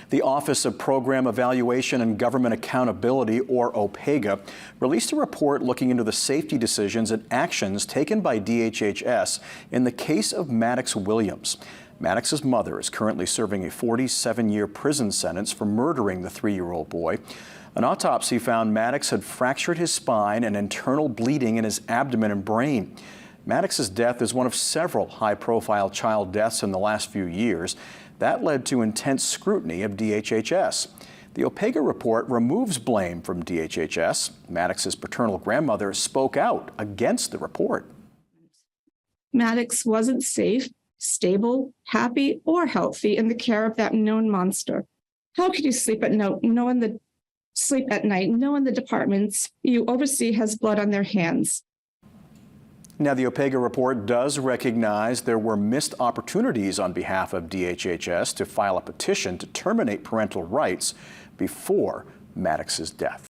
The Office of Program Evaluation and Government Accountability, or OPEGA, released a report looking into the safety decisions and actions taken by DHHS in the case of Maddox Williams. Maddox's mother is currently serving a 47-year prison sentence for murdering the 3-year-old boy. An autopsy found Maddox had fractured his spine and internal bleeding in his abdomen and brain. Maddox's death is one of several high-profile child deaths in the last few years. That led to intense scrutiny of DHHS. The OPEGA report removes blame from DHHS. Maddox's paternal grandmother spoke out against the report. Maddox wasn't safe, stable, happy, or healthy in the care of that known monster. How could you sleep at night knowing the departments you oversee has blood on their hands? Now, the OPEGA report does recognize there were missed opportunities on behalf of DHHS to file a petition to terminate parental rights before Maddox's death.